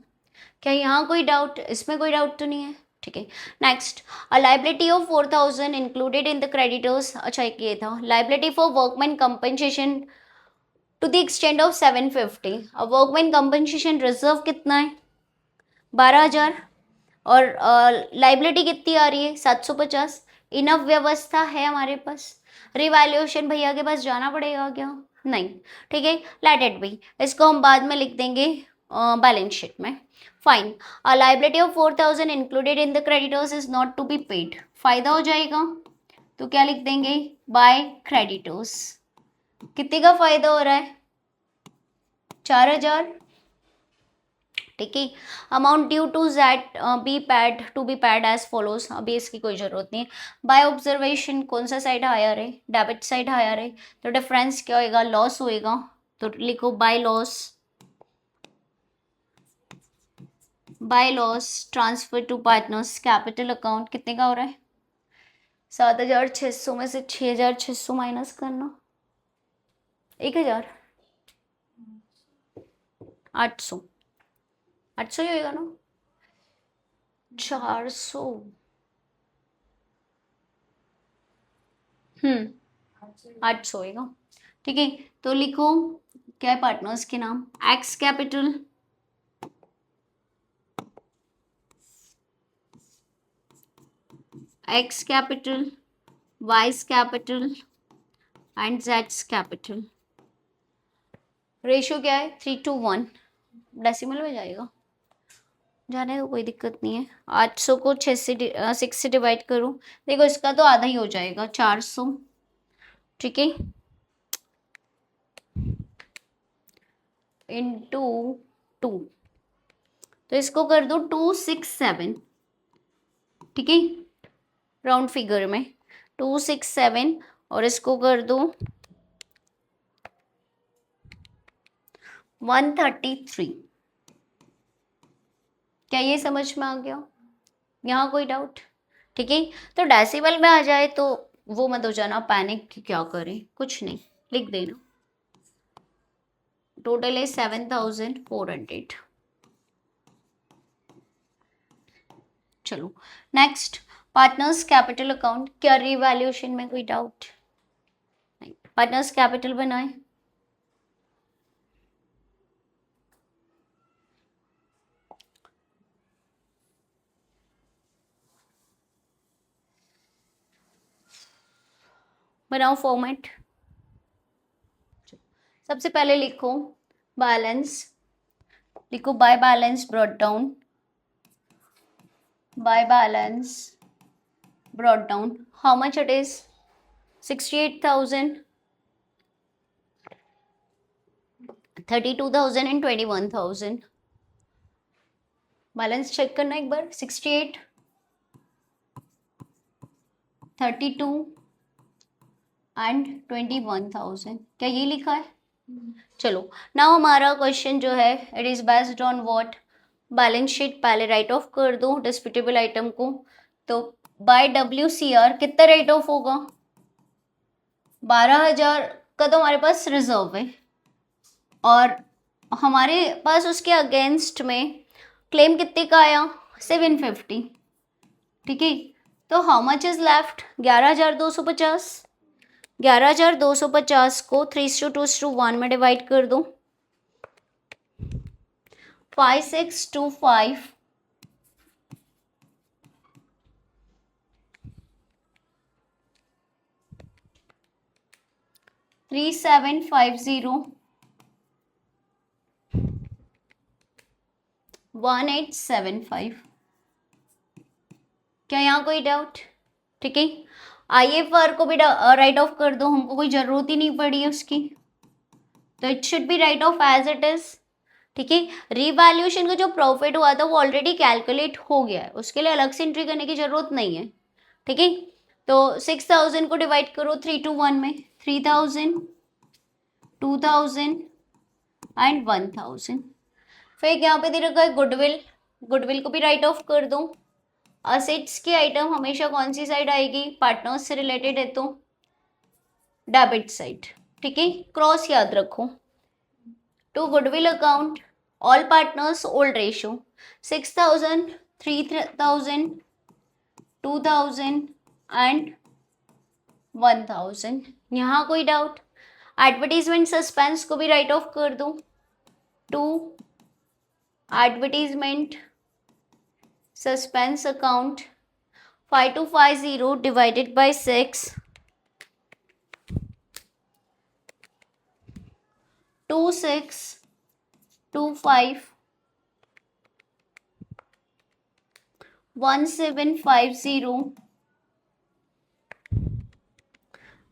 क्या यहाँ कोई डाउट? इसमें कोई डाउट तो नहीं है? ठीक है, next a liability of 4,000 included in the creditors. अच्छा एक ये था liability for workman compensation to the extent of 750। अब वर्कमैन कंपनसेशन रिजर्व कितना है? 12,000। और लाइबिलिटी कितनी आ रही है? 750। इनफ व्यवस्था है हमारे पास। रिवैल्यूएशन भैया के पास जाना पड़ेगा क्या? नहीं। ठीक है, लेट इट बी, इसको हम बाद में लिख देंगे बैलेंस शीट में। Fine, a liability of 4,000 included in the creditors is not to be paid. फायदा हो जाएगा, तो क्या लिख देंगे? By creditors. कितने का फायदा हो रहा है? 4,000। ठीक है, amount due to that be paid as follows. अभी इसकी कोई जरूरत नहीं है। बाय ऑब्जर्वेशन कौन सा साइड हायर है? डेबिट साइड हायर है, तो डिफरेंस क्या होएगा? लॉस होएगा, तो लिखो by loss. By loss transfer to partners capital account कितने का हो रहा है? 7,600 में से 6,600 माइनस करना 1,000। 800 800 ही होएगा ना? 400। 800 होएगा। ठीक है, तो लिखो क्या है पार्टनर्स के नाम? X capital, x capital, vice capital and Jades capital. Ratio क्या है? 3:1। डेसिमल में जाएगा, जाने तो कोई दिक्कत नहीं है। 800 को 6 से डिवाइड करो, देखो इसका तो आधा ही हो जाएगा 400। ठीक है, इंटू 2, तो इसको कर दो 267। ठीक है, राउंड फिगर में 267, और इसको कर दो 133। क्या ये समझ में आ गया? यहाँ कोई डाउट? ठीक है, तो डेसिबल में आ जाए तो वो मत हो जाना पैनिक कि क्या करें, कुछ नहीं, लिख देना। टोटल है 7400। चलो नेक्स्ट, पार्टनर्स कैपिटल अकाउंट। क्या रिवैल्यूएशन में कोई डाउट? नहीं, पार्टनर्स कैपिटल बनाए। बनाओ फॉर्मेट। सबसे पहले लिखो बैलेंस, लिखो by balance brought down, by balance brought down, how much it is? 68,000, 32,000 and 21,000। Balance check करना एक बार। 68, 32 एंड 21,000। क्या ये लिखा है? चलो नाउ हमारा क्वेश्चन जो है it is based on what? Balance sheet पहले राइट ऑफ कर दो डिस्प्यूटेबल आइटम को, तो बाय WCR कितना राइट ऑफ होगा? 12,000 का तो हमारे पास रिजर्व है, और हमारे पास उसके अगेंस्ट में क्लेम कितने का आया? 750। ठीक है, तो हाउ मच इज लेफ्ट? 11,250। 11,250 को 3:2:1 में डिवाइड कर दो। 5625 3750 1875। क्या यहाँ कोई डाउट? ठीक है, IFR को भी राइट ऑफ कर दो, हमको कोई जरूरत ही नहीं पड़ी है उसकी, तो it should be write off as it is. ठीक है, रिवैल्यूएशन का जो प्रॉफिट हुआ था वो ऑलरेडी कैलकुलेट हो गया है, उसके लिए अलग से एंट्री करने की जरूरत नहीं है। ठीक है, तो 6,000 को डिवाइड करो 3:1 में, 3,000, 2,000 एंड 1,000। फिर यहाँ पे दे रखा है गुडविल, गुडविल को भी राइट ऑफ कर दो। असेट्स की आइटम हमेशा कौन सी साइड आएगी? पार्टनर्स से रिलेटेड है तो डेबिट साइड। ठीक है, क्रॉस याद रखो। To goodwill account all partners old ratio 6,000, 3,000, 2,000 and 1,000। यहाँ कोई डाउट? एडवर्टीजमेंट सस्पेंस को भी राइट ऑफ कर दो। To advertisement suspense account 5250 divided by 6, 2625 1750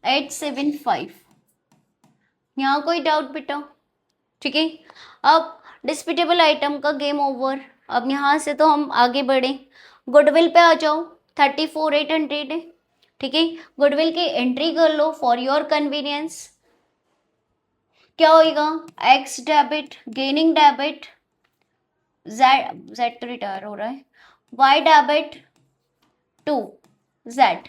875। यहाँ कोई डाउट बेटा? ठीक है, अब डिस्प्यूटेबल आइटम का गेम ओवर। अब यहाँ से तो हम आगे बढ़े, गुडविल पे आ जाओ। 34,800 है। ठीक है, गुडविल की एंट्री कर लो फॉर योर कन्वीनियंस। क्या होएगा? X debit, gaining debit, Z, Z तो रिटायर हो रहा है, Y debit to Z.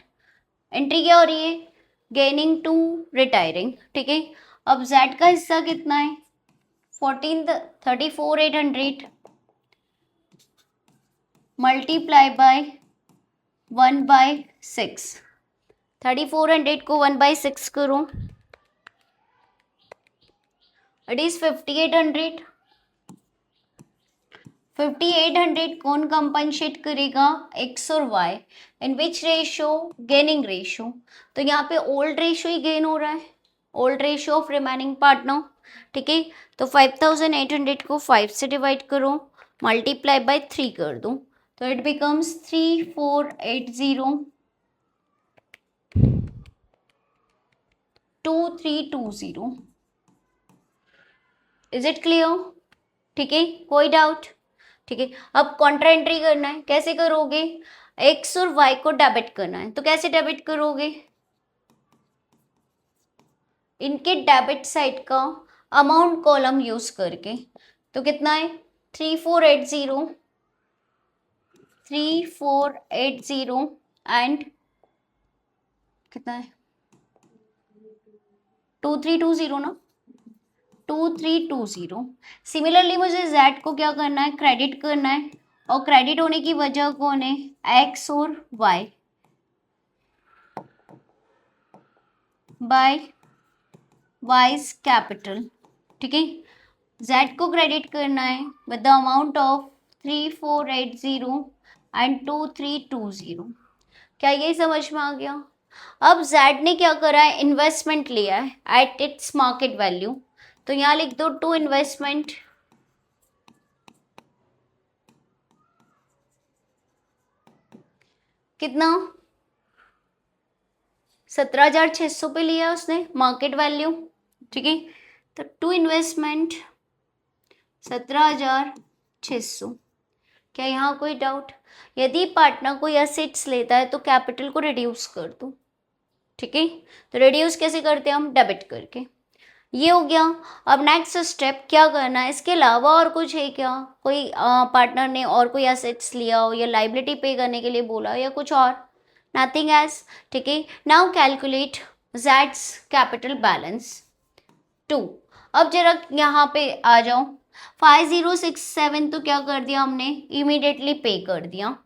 Entry क्या हो रही है? Gaining to retiring. ठीक है, अब जेड का हिस्सा कितना है? 34,800 मल्टीप्लाई बाय 1/6। 3400 को 1/6 करो, इट इज 5800। 5800 कौन कंपनसेट करेगा? एक्स और Y. In which ratio? Gaining ratio. तो यहाँ पे ओल्ड रेशियो ही गेन हो रहा है, old ratio of remaining partner. ठीक है, तो 5800 को 5 से डिवाइड करो, मल्टीप्लाई बाय 3 कर दो, तो it becomes 3480 2320। Is it clear? ठीक है, कोई डाउट? ठीक है, अब कॉन्ट्रा एंट्री करना है। कैसे करोगे? एक्स और वाई को डेबिट करना है, तो कैसे डेबिट करोगे? इनके डेबिट साइड का अमाउंट कॉलम यूज करके। तो कितना है 3480 एंड कितना है 2320 ना 2320। सिमिलरली मुझे z को क्या करना है क्रेडिट करना है, और क्रेडिट होने की वजह कौन है x और y बाय वाइज कैपिटल। ठीक है, z को क्रेडिट करना है with the amount of 3480 and 2320। क्या यही समझ में आ गया? अब z ने क्या करा है इन्वेस्टमेंट लिया है एट इट्स मार्केट वैल्यू, तो यहाँ लिख दो टू इन्वेस्टमेंट कितना 17,600 पे लिया उसने मार्केट वैल्यू। ठीक है, तो टू इन्वेस्टमेंट 17,600। क्या यहाँ कोई डाउट? यदि पार्टनर कोई एसेट्स लेता है तो कैपिटल को रिड्यूस कर दो। ठीक है, तो रिड्यूस कैसे करते हैं हम डेबिट करके। ये हो गया। अब नेक्स्ट स्टेप क्या करना है, इसके अलावा और कुछ है क्या? कोई पार्टनर ने और कोई एसेट्स लिया हो या लाइबिलिटी पे करने के लिए बोला या कुछ और? Nothing as. ठीक है, नाउ कैलकुलेट ज़ेड्स कैपिटल बैलेंस 2। अब जरा यहाँ पे आ जाओ 5067 तो क्या कर दिया हमने इमीडिएटली पे कर दिया।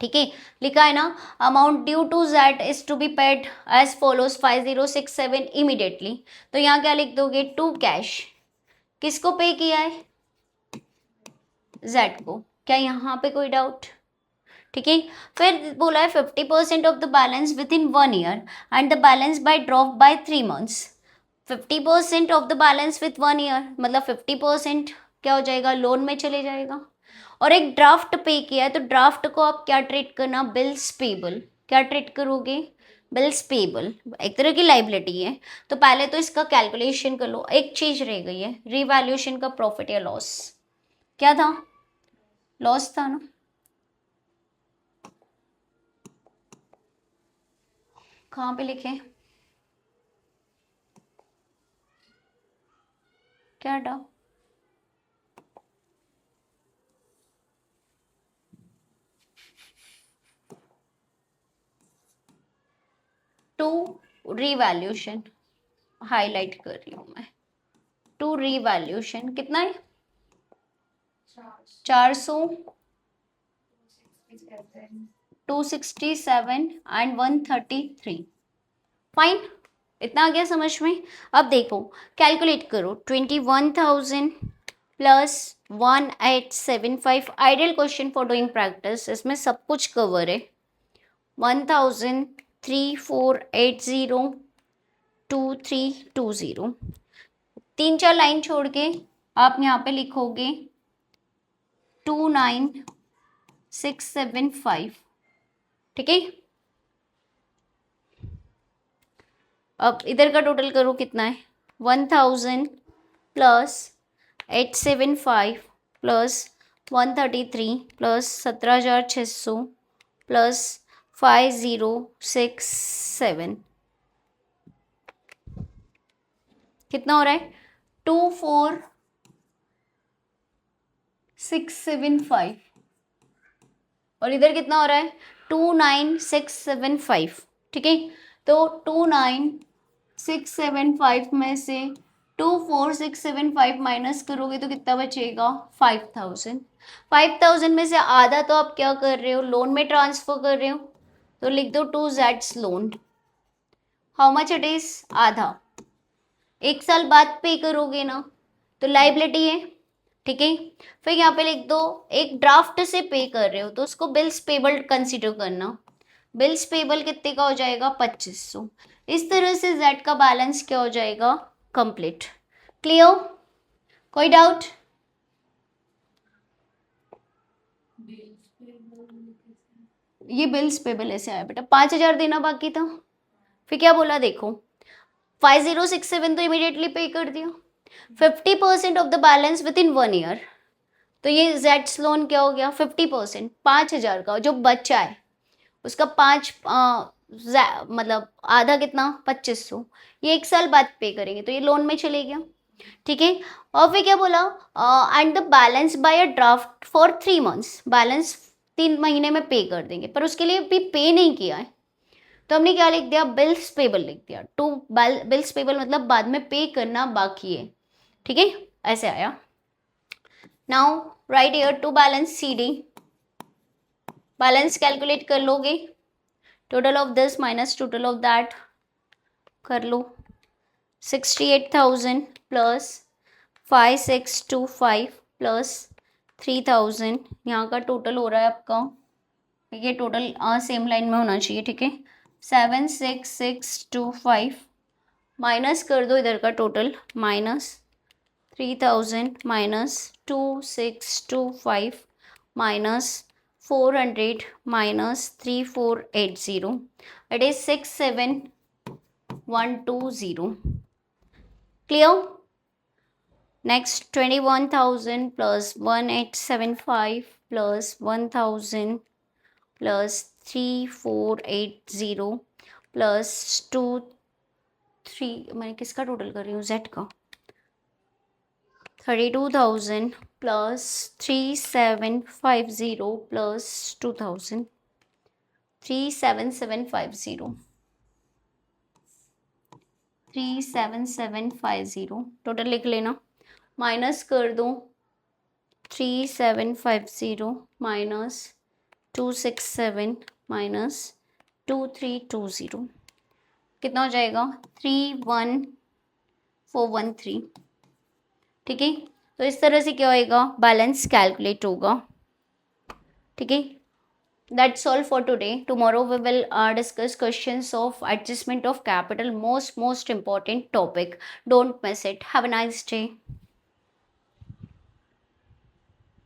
ठीक है, लिखा है ना amount due to Z is to be paid as follows 5067 immediately. तो यहाँ क्या लिख दोगे टू कैश। किसको पे किया है जेड को। क्या यहाँ पे कोई डाउट? ठीक है, फिर बोला है 50% of the balance with in 1 year and the balance by drop by 3 months. 50% of the balance with 1 year मतलब 50% क्या हो जाएगा लोन में चले जाएगा। और एक ड्राफ्ट पे किया है तो ड्राफ्ट को आप क्या ट्रीट करना बिल्स पेबल। क्या ट्रीट करोगे बिल्स पेबल, एक तरह की लाइबिलिटी है। तो पहले तो इसका कैलकुलेशन कर लो। एक चीज रह गई है रीवैल्यूएशन का प्रॉफिट या लॉस। क्या था लॉस था ना, कहाँ पे लिखे क्या डा टू रीवैल्यूएशन हाईलाइट कर रही हूँ मैं। टू रीवैल्यूएशन कितना है 400 267 एंड 133। फाइन, इतना आ गया समझ में। अब देखो कैलकुलेट करो 21,000 plus 1875। Ideal question for doing practice, इसमें सब कुछ कवर है। 1,3480 3-4 लाइन छोड़ के आप यहाँ पे लिखोगे 29,675। ठीक है, अब इधर का टोटल करो कितना है 1,000 प्लस 875 प्लस 133 प्लस 17,600 प्लस 5067 कितना हो रहा है 24,675। और इधर कितना हो रहा है 29,675। ठीक है, तो 29,675 में से 24,675 माइनस करोगे तो कितना बचेगा 5,000। 5,000 में से आधा तो आप क्या कर रहे हो लोन में ट्रांसफर कर रहे हो, तो लिख दो टू जेड्स loan. How much it is आधा। 1 साल बाद पे करोगे ना तो लाइबिलिटी है। ठीक है, फिर यहाँ पे लिख दो एक ड्राफ्ट से पे कर रहे हो तो उसको बिल्स पेबल कंसीडर करना। बिल्स पेबल कितने का हो जाएगा 2500। इस तरह से जेड का बैलेंस क्या हो जाएगा कंप्लीट। क्लियर? कोई डाउट? ये बिल्स पेबल ऐसे आया बेटा 5,000 देना बाकी था। फिर क्या बोला देखो 5067 तो इमीडिएटली पे कर दिया। 50% of the balance with in 1 year, तो ये जेड्स लोन क्या हो गया 50% 5,000 का जो बचा है उसका 5 मतलब आधा कितना 2500। ये 1 साल बाद पे करेंगे तो ये लोन में चले गया। ठीक है। और फिर क्या बोला, and the balance bye a draft for 3 months, balance 3 महीने में पे कर देंगे, पर उसके लिए भी पे नहीं किया है, तो हमने क्या लिख दिया, बिल्स पेबल लिख दिया। टू बिल्स पेबल मतलब बाद में पे करना बाकी है, ठीक है, ऐसे आया। Now right here to balance C D, balance calculate कर लोगे, total of this minus total of that कर लो, 68,000 प्लस 5625 प्लस 3,000, यहाँ का टोटल हो रहा है आपका, ये टोटल सेम लाइन में होना चाहिए, ठीक है, 76,625 माइनस कर दो इधर का total, minus 3,000 minus 2,625 minus 400 minus 3,480, it is 6,7,120, clear. Next 21,000 plus 1,875 plus 1,000 plus 3,480 plus 3, मैं किसका टोटल कर रही हूँ, जेड का, 32,000 प्लस 3,750 प्लस 2,000, 3,7,750, 3,7,750 टोटल लिख लेना, माइनस कर दो 3,750 माइनस 267 माइनस 2,320, कितना हो जाएगा, 3,1,413, ठीक है। तो इस तरह से क्या होएगा, बैलेंस कैलकुलेट होगा, ठीक है। That's all for today, tomorrow we will discuss questions of adjustment of capital, most important topic, don't miss it, have a nice day.